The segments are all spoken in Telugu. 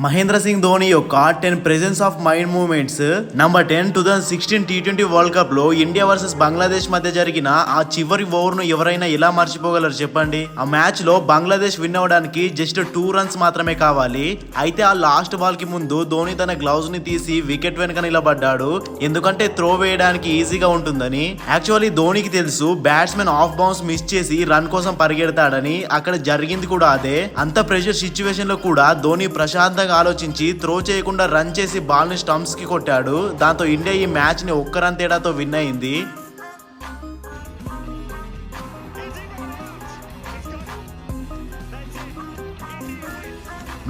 మహేంద్ర సింగ్ ధోని యొక్క 10 presence of mind movements. Number 10, 2016 T20 world cup లో ఇండియా వర్సెస్ బంగ్లాదేశ్ మధ్య జరిగిన ఆ చివరి ఓవర్ ను ఎవరైనా ఎలా మర్చిపోగలరు చెప్పండి. ఆ మ్యాచ్ లో బంగ్లాదేశ్ విన్ అవ్వడానికి జస్ట్ 2 రన్స్ మాత్రమే కావాలి. అయితే ఆ లాస్ట్ బాల్ కి ముందు ధోని తన గ్లౌజ్ ని తీసి వికెట్ వెనుక నిలబడ్డాడు, ఎందుకంటే త్రో వేయడానికి ఈజీగా ఉంటుందని. యాక్చువల్లీ ధోనికి తెలుసు బ్యాట్స్మెన్ ఆఫ్ బౌన్స్ మిస్ చేసి రన్ కోసం పరిగెడతాడని. అక్కడ జరిగింది కూడా అదే. అంత ప్రెషర్ సిచ్యువేషన్ లో కూడా ధోని ప్రశాంతంగా ఆలోచించి త్రో చేయకుండా రన్ చేసి బాల్ ని స్టంప్స్ కి కొట్టాడు. దాంతో ఇండియా ఈ మ్యాచ్ ని ఒక్క రన్ తేడాతో విన్ అయింది.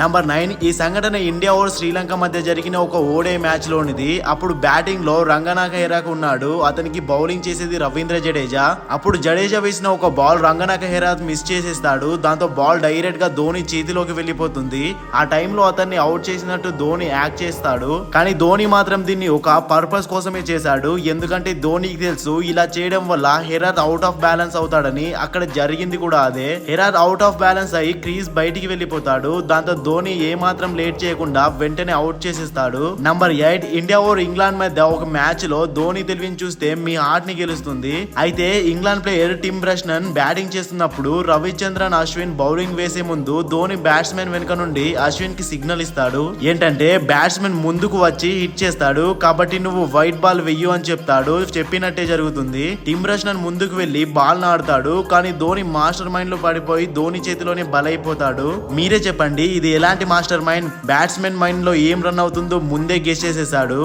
నంబర్ 9, ఈ సంఘటన ఇండియా ఓవర్ శ్రీలంక మధ్య జరిగిన ఒక ఓడే మ్యాచ్ లోనిది. అప్పుడు బ్యాటింగ్ లో రంగనాథ హెరాక్ ఉన్నాడు, అతనికి బౌలింగ్ చేసేది రవీంద్ర జడేజా. అప్పుడు జడేజా వేసిన ఒక బాల్ రంగనాథ హెరాక్ మిస్ చేసేస్తాడు. దాంతో బాల్ డైరెక్ట్ గా ధోని చేతిలోకి వెళ్ళిపోతుంది. ఆ టైంలో అతన్ని అవుట్ చేసినట్టు ధోని యాక్ట్ చేస్తాడు, కానీ ధోని మాత్రం దీన్ని ఒక పర్పస్ కోసమే చేశాడు. ఎందుకంటే ధోనికి తెలుసు ఇలా చేయడం వల్ల హెరాత్ అవుట్ ఆఫ్ బ్యాలెన్స్ అవుతాడని. అక్కడ జరిగింది కూడా అదే. హెరాత్ అవుట్ ఆఫ్ బ్యాలెన్స్ అయ్యి క్రీజ్ బయటికి వెళ్ళిపోతాడు. దాంతో ధోని ఏ మాత్రం లేట్ చేయకుండా వెంటనే అవుట్ చేసేస్తాడు. నంబర్ 8, ఇండియా ఓవర్ ఇంగ్లాండ్ మధ్య ఒక మ్యాచ్ లో ధోని తెలివిని చూస్తే మీ హార్ట్ ని గెలుస్తుంది. అయితే ఇంగ్లాండ్ ప్లేయర్ టిమ్ బ్రష్నన్ బ్యాటింగ్ చేస్తున్నప్పుడు రవిచంద్రన్ అశ్విన్ బౌలింగ్ వేసే ముందు ధోని బ్యాట్స్మెన్ వెనుక నుండి అశ్విన్ కి సిగ్నల్ ఇస్తాడు. ఏంటంటే బ్యాట్స్మెన్ ముందుకు వచ్చి హిట్ చేస్తాడు కాబట్టి నువ్వు వైట్ బాల్ వెయ్యు అని చెప్తాడు. చెప్పినట్టే జరుగుతుంది. టిమ్ బ్రష్నన్ ముందుకు వెళ్లి బాల్ నాడుతాడు, కానీ ధోని మాస్టర్ మైండ్ లో పడిపోయి ధోని చేతిలోనే బలైపోతాడు. మీరే చెప్పండి, ఇది ఎలాంటి మాస్టర్ మైండ్? బ్యాట్స్మెన్ మైండ్ లో ఏం రన్ అవుతుందో ముందే గెస్ చేసేసాడు.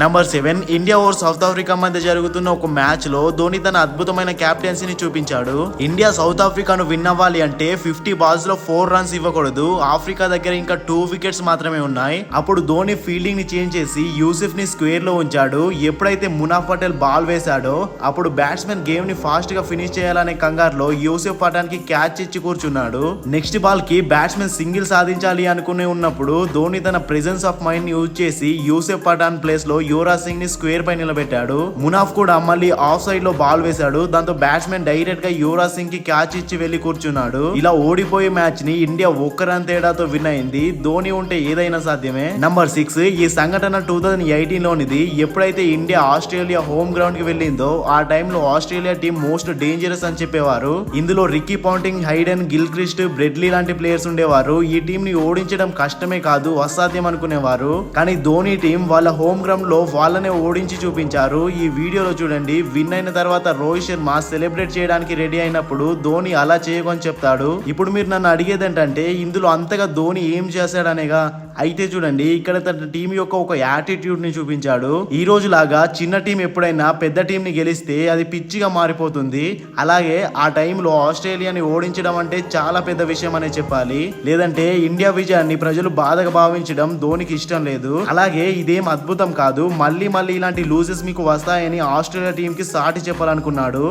Number 7, India over south Africa మధ్య జరుగుతున్న ఒక మ్యాచ్ లో ధోని తన అద్భుతమైన క్యాప్టెన్సీని చూపించాడు. ఇండియా సౌత్ ఆఫ్రికాను విన్ అవ్వాలి అంటే 50 బాల్స్ లో 4 రన్స్ ఇవ్వకూడదు. ఆఫ్రికా దగ్గర ఇంకా 2 వికెట్స్ మాత్రమే ఉన్నాయి. అప్పుడు ధోని ఫీల్డింగ్ ని చేంజ్ చేసి యూసుఫ్ ని స్క్వేర్ లో ఉంచాడు. ఎప్పుడైతే మునాఫ్ పటేల్ బాల్ వేశాడో అప్పుడు బ్యాట్స్మెన్ గేమ్ ని ఫాస్ట్ గా ఫినిష్ చేయాలనే కంగారులో యూసుఫ్ పఠాన్ కి క్యాచ్ ఇచ్చి కూర్చున్నాడు. నెక్స్ట్ బాల్ కి బ్యాట్స్మెన్ సింగిల్ సాధించాలి అనుకునే ఉన్నప్పుడు ధోని తన ప్రెజెన్స్ ఆఫ్ మైండ్ ని యూజ్ చేసి యూసుఫ్ పఠాన్ ప్లేస్ లో యువరాజ్ సింగ్ ని స్క్వేర్ పై నిలబెట్టాడు. మునాఫ్ కూడా మళ్ళీ ఆఫ్ సైడ్ లో బాల్ వేశాడు. దాంతో బ్యాట్స్మెన్ డైరెక్ట్ గా యువరాజ్ సింగ్ కి క్యాచ్ ఇచ్చి వెళ్లి కూర్చున్నాడు. ఇలా ఓడిపోయే మ్యాచ్ ని ఇండియా ఒక్క రన్ తేడాతో విన్ అయింది. ధోని ఉంటే ఏదైనా సాధ్యమే. నంబర్ 6, ఈ సంఘటన 2018 లోనిది. ఎప్పుడైతే ఇండియా ఆస్ట్రేలియా హోమ్ గ్రౌండ్ కి వెళ్ళిందో ఆ టైంలో ఆస్ట్రేలియా టీం మోస్ట్ డేంజరస్ అని చెప్పేవారు. ఇందులో రిక్కీ పాంటింగ్, హైడెన్, గిల్క్రిస్ట్, బ్రెడ్లీ లాంటి ప్లేయర్స్ ఉండేవారు. ఈ టీం ని ఓడించడం కష్టమే కాదు, అసాధ్యం అనుకునేవారు. కానీ ధోని టీం వాళ్ళ హోమ్ గ్రౌండ్ లో వాళ్ళనే ఓడించి చూపించారు. ఈ వీడియోలో చూడండి. విన్ అయిన తర్వాత రోహిత్ శర్మ సెలబ్రేట్ చేయడానికి రెడీ అయినప్పుడు ధోని అలా చేయకొని చెప్తాడు. ఇప్పుడు మీరు నన్ను అడిగేది ఏంటంటే ఇందులో అంతగా ధోని ఏం చేశాడనేగా. అయితే చూడండి, ఇక్కడ తన టీం యొక్క ఒక యాటిట్యూడ్ ని చూపించాడు. ఈ రోజు లాగా చిన్న టీం ఎప్పుడైనా పెద్ద టీం ని గెలిస్తే అది పిచ్చిగా మారిపోతుంది. అలాగే ఆ టైంలో ఆస్ట్రేలియాని ఓడించడం అంటే చాలా పెద్ద విషయం అనే చెప్పాలి. లేదంటే ఇండియా విజయాన్ని ప్రజలు బాధగా భావించడం ధోనికి ఇష్టం లేదు. అలాగే ఇదేం అద్భుతం కాదు. మళ్ళీ ఇలాంటి లూజెస్ మీకు వస్తాయని ఆస్ట్రేలియా టీం కి సాటి చెప్పాలనుకున్నాడు.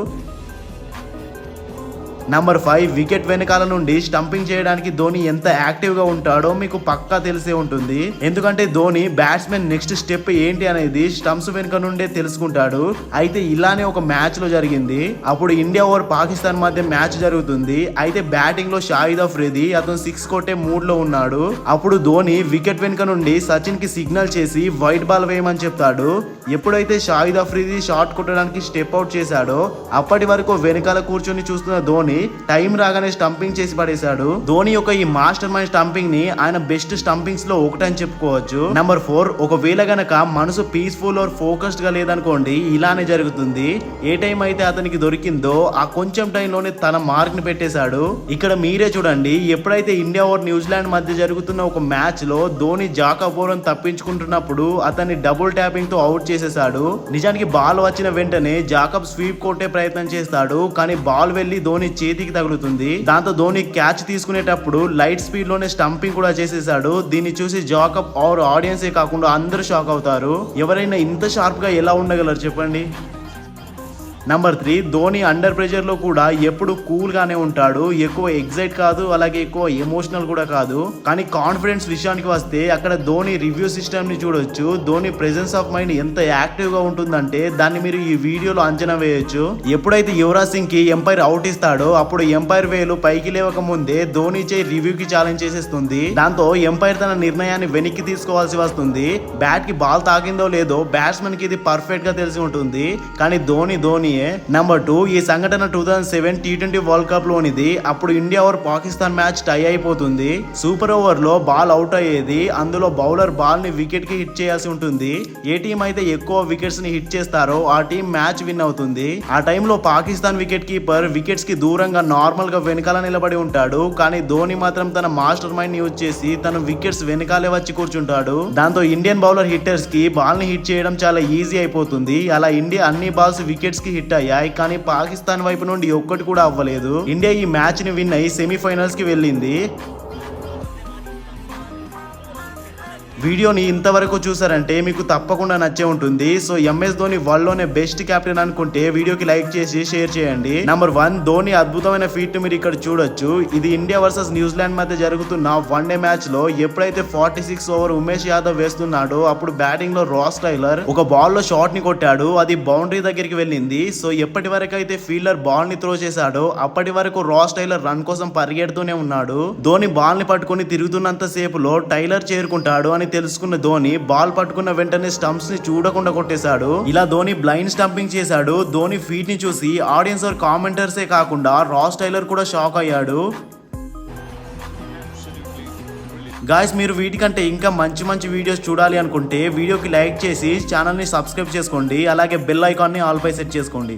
నంబర్ 5, వికెట్ వెనకాల నుండి స్టంపింగ్ చేయడానికి ధోని ఎంత యాక్టివ్ గా ఉంటాడో మీకు పక్కా తెలిసే ఉంటుంది. ఎందుకంటే ధోని బ్యాట్స్మెన్ నెక్స్ట్ స్టెప్ ఏంటి అనేది స్టంప్స్ వెనుక నుండే తెలుసుకుంటాడు. అయితే ఇలానే ఒక మ్యాచ్ లో జరిగింది. అప్పుడు ఇండియా ఓవర్ పాకిస్తాన్ మధ్య మ్యాచ్ జరుగుతుంది. అయితే బ్యాటింగ్ లో షాహిద్ అఫ్రిది, అతను 6 కొట్టే మూడ్ లో ఉన్నాడు. అప్పుడు ధోని వికెట్ వెనుక నుండి సచిన్ కి సిగ్నల్ చేసి వైట్ బాల్ వేయమని చెప్తాడు. ఎప్పుడైతే షాహిద్ అఫ్రిది షాట్ కొట్టడానికి స్టెప్ అవుట్ చేశాడో అప్పటి వరకు వెనకాల కూర్చొని చూస్తున్న ధోని టైం రాగానే స్టంపింగ్ చేసి పడేశాడు. ధోని యొక్క ఈ మాస్టర్ మైండ్ స్టంపింగ్ ని ఆయన బెస్ట్ స్టంపింగ్స్ లో ఒకటని చెప్పుకోవచ్చు. నంబర్ 4, ఒకవేళ గనక మనసు పీస్ఫుల్ ఆర్ ఫోకస్డ్ గా లేదనుకోండి, ఇలానే జరుగుతుంది. ఏ టైం అయితే అతనికి దొరికిందో ఆ కొంచెం టైంలోనే తన మార్క్ ని పెట్టేశాడు. ఇక్కడ మీరే చూడండి. ఎప్పుడైతే ఇండియా ఓవర్ న్యూజిలాండ్ మధ్య జరుగుతున్న ఒక మ్యాచ్ లో ధోని జాకబోరన్ తప్పించుకుంటున్నప్పుడు అతన్ని డబుల్ ట్యాపింగ్ తో అవుట్ చేసేశాడు. నిజానికి బాల్ వచ్చిన వెంటనే జాకబ్ స్వీప్ కొట్టే ప్రయత్నం చేస్తాడు, కానీ బాల్ వెళ్లి ధోని చేతికి తగులుతుంది. దాంతో ధోని క్యాచ్ తీసుకునేటప్పుడు లైట్ స్పీడ్ లోనే స్టంపింగ్ కూడా చేసేసాడు. దీన్ని చూసి జాకబ్ ఆర్ ఆడియన్సే కాకుండా అందరూ షాక్ అవుతారు. ఎవరైనా ఇంత షార్ప్ గా ఎలా ఉండగలరు చెప్పండి. నంబర్ 3, ధోని అండర్ ప్రెషర్ లో కూడా ఎప్పుడు కూల్ గానే ఉంటాడు. ఎక్కువ ఎగ్జైట్ కాదు, అలాగే ఎక్కువ ఎమోషనల్ కూడా కాదు. కానీ కాన్ఫిడెన్స్ విషయానికి వస్తే అక్కడ ధోని రివ్యూ సిస్టమ్ ని చూడొచ్చు. ధోని ప్రెజెన్స్ ఆఫ్ మైండ్ ఎంత యాక్టివ్ గా ఉంటుందంటే దాన్ని మీరు ఈ వీడియోలో అంచనా వేయొచ్చు. ఎప్పుడైతే యువరాజ్ సింగ్ కి ఎంపైర్ అవుట్ ఇస్తాడో అప్పుడు ఎంపైర్ వేలు పైకి లేవక ముందే ధోని చేయి రివ్యూ కి ఛాలెంజ్ చేసేస్తుంది. దాంతో ఎంపైర్ తన నిర్ణయాన్ని వెనక్కి తీసుకోవాల్సి వస్తుంది. బ్యాట్ కి బాల్ తాకిందో లేదో బ్యాట్స్మెన్ కి ఇది పర్ఫెక్ట్ గా తెలిసి ఉంటుంది. కానీ ధోనియే. నంబర్ 2, ఈ సంఘటన 2007 T20 వరల్డ్ కప్ లోనిది. అప్పుడు India over Pakistan match tie అయిపోతుంది. సూపర్ ఓవర్ లో బాల్ అవుట్ అయ్యేది. అందులో బౌలర్ బాల్ ని వికెట్ కి హిట్ చేయాల్సి ఉంటుంది. ఏ టీం అయితే ఎక్కువ వికెట్స్ ని హిట్ చేస్తారో ఆ టీం మ్యాచ్ విన్ అవుతుంది. ఆ టైంలో పాకిస్తాన్ వికెట్ కీపర్ వికెట్స్ కి దూరంగా నార్మల్ గా వెనకాల నిలబడి ఉంటాడు. కానీ ధోని మాత్రం తన మాస్టర్ మైండ్ యూజ్ చేసి తన వికెట్స్ వెనకాలే వచ్చి కూర్చుంటాడు. దాంతో ఇండియన్ బౌలర్ హిట్టర్స్ కి బాల్ ని హిట్ చేయడం చాలా ఈజీ అయిపోతుంది. అలా ఇండియా అన్ని బాల్స్ వికెట్స్ కి హిట్ అయ్యాయి. కానీ పాకిస్తాన్ వైపు నుండి ఒక్కటి కూడా అవ్వలేదు. ఇండియా ఈ మ్యాచ్ ని విన్ అయ్యి సెమీఫైనల్స్ కి వెళ్ళింది. వీడియోని ఇంతవరకు చూసారంటే మీకు తప్పకుండా నచ్చే ఉంటుంది. సో ఎంఎస్ ధోని వరల్డ్ లోనే బెస్ట్ కెప్టెన్ అనుకుంటే వీడియోకి లైక్ చేసి షేర్ చేయండి. నంబర్ 1, ధోని అద్భుతమైన ఫీట్ మీరు ఇక్కడ చూడొచ్చు. ఇది ఇండియా వర్సెస్ న్యూజిలాండ్ మధ్య జరుగుతున్న వన్డే మ్యాచ్ లో ఎప్పుడైతే 46 ఓవర్ ఉమేష్ యాదవ్ వేస్తున్నాడో అప్పుడు బ్యాటింగ్ లో రాస్ టైలర్ ఒక బాల్ లో షాట్ ని కొట్టాడు. అది బౌండరీ దగ్గరికి వెళ్ళింది. సో ఎప్పటి వరకు అయితే ఫీల్డర్ బాల్ ని త్రో చేశాడో అప్పటి వరకు రాస్ టైలర్ రన్ కోసం పరిగెడుతూనే ఉన్నాడు. ధోని బాల్ ని పట్టుకుని తిరుగుతున్నంత సేపులో టైలర్ చేరుకుంటాడు అని తెలుసుకున్న ధోని బాల్ పట్టుకున్న వెంటనే స్టంప్స్ ని చూడకుండా కొట్టేశాడు. ఇలా ధోని బ్లైండ్ స్టంపింగ్ చేశాడు. ధోని ఫీట్ ని చూసి ఆడియన్స్ ఆర్ కామెంటర్సే కాకుండా రాస్ టైలర్ కూడా షాక్ అయ్యాడు. గాయ్స్, మీరు వీటికంటే ఇంకా మంచి వీడియోస్ చూడాలి అనుకుంటే వీడియోకి లైక్ చేసి ఛానల్ ని సబ్స్క్రైబ్ చేసుకోండి. అలాగే బెల్ ఐకాన్ ని ఆల్ పై సెట్ చేసుకోండి.